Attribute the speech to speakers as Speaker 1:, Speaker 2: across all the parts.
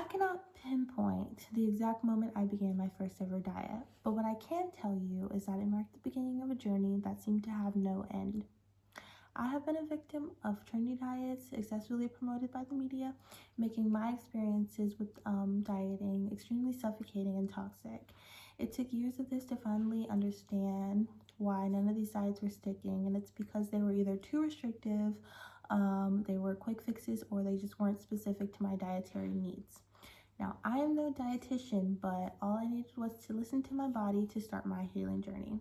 Speaker 1: I cannot pinpoint the exact moment I began my first ever diet, but what I can tell you is that it marked the beginning of a journey that seemed to have no end. I have been a victim of trendy diets excessively promoted by the media, making my experiences with dieting extremely suffocating and toxic. It took years of this to finally understand why none of these diets were sticking, and it's because they were either too restrictive, they were quick fixes, or they just weren't specific to my dietary needs. Now, I am no dietitian, but all I needed was to listen to my body to start my healing journey.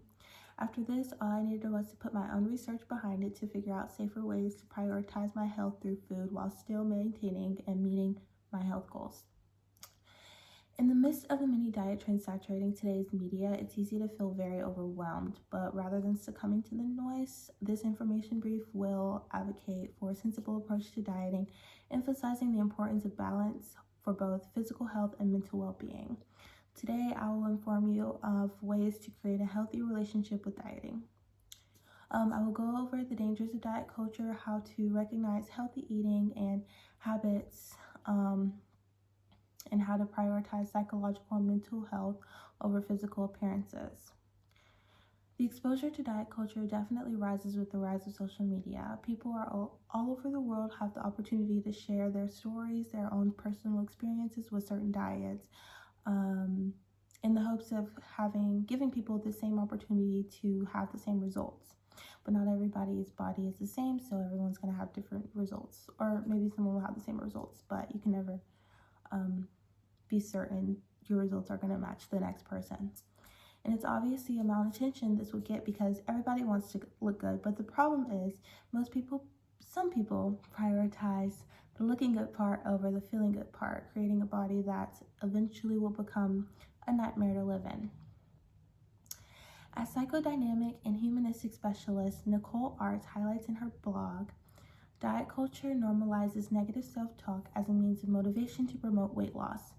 Speaker 1: After this, all I needed was to put my own research behind it to figure out safer ways to prioritize my health through food while still maintaining and meeting my health goals. In the midst of the many diet trends saturating today's media, it's easy to feel very overwhelmed, but rather than succumbing to the noise, this information brief will advocate for a sensible approach to dieting, emphasizing the importance of balance for both physical health and mental well-being. Today, I will inform you of ways to create a healthy relationship with dieting. I will go over the dangers of diet culture, how to recognize healthy eating and habits, and how to prioritize psychological and mental health over physical appearances. The exposure to diet culture definitely rises with the rise of social media. People are all over the world have the opportunity to share their stories, their own personal experiences with certain diets, in the hopes of giving people the same opportunity to have the same results. But not everybody's body is the same, so everyone's going to have different results. Or maybe someone will have the same results, but you can never be certain your results are going to match the next person's. And it's obvious the amount of attention this will get because everybody wants to look good. But the problem is some people prioritize the looking good part over the feeling good part, creating a body that eventually will become a nightmare to live in. As psychodynamic and humanistic specialist Nicole Arts highlights in her blog, diet culture normalizes negative self-talk as a means of motivation to promote weight loss.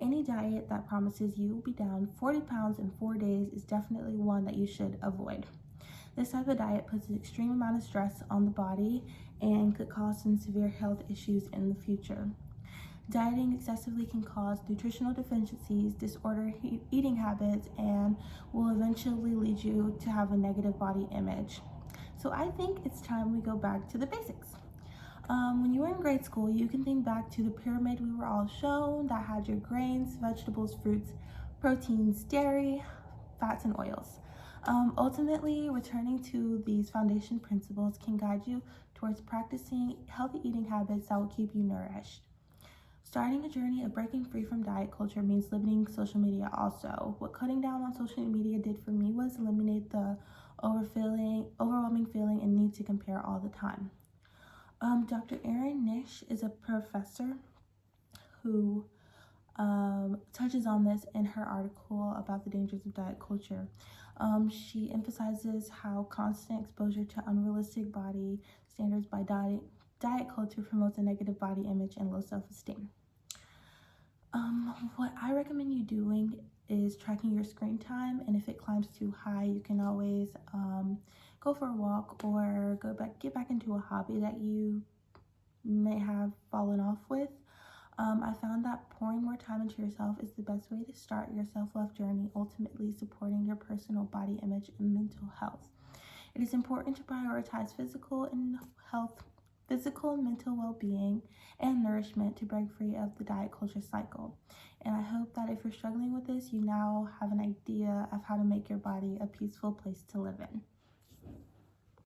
Speaker 1: Any diet that promises you will be down 40 pounds in 4 days is definitely one that you should avoid. This type of diet puts an extreme amount of stress on the body and could cause some severe health issues in the future. Dieting excessively can cause nutritional deficiencies, disordered eating habits, and will eventually lead you to have a negative body image. So I think it's time we go back to the basics. When you were in grade school, you can think back to the pyramid we were all shown that had your grains, vegetables, fruits, proteins, dairy, fats, and oils. Ultimately, returning to these foundation principles can guide you towards practicing healthy eating habits that will keep you nourished. Starting a journey of breaking free from diet culture means limiting social media also. What cutting down on social media did for me was eliminate the overwhelming feeling and need to compare all the time. Dr. Erin Nish is a professor who touches on this in her article about the dangers of diet culture. She emphasizes how constant exposure to unrealistic body standards by diet culture promotes a negative body image and low self-esteem. What I recommend you doing is tracking your screen time, and if it climbs too high, you can always go for a walk or get back into a hobby that you may have fallen off with. I found that pouring more time into yourself is the best way to start your self-love journey, ultimately supporting your personal body image and mental health. It is important to prioritize physical and mental well-being and nourishment to break free of the diet culture cycle. And I hope that if you're struggling with this, you now have an idea of how to make your body a peaceful place to live in.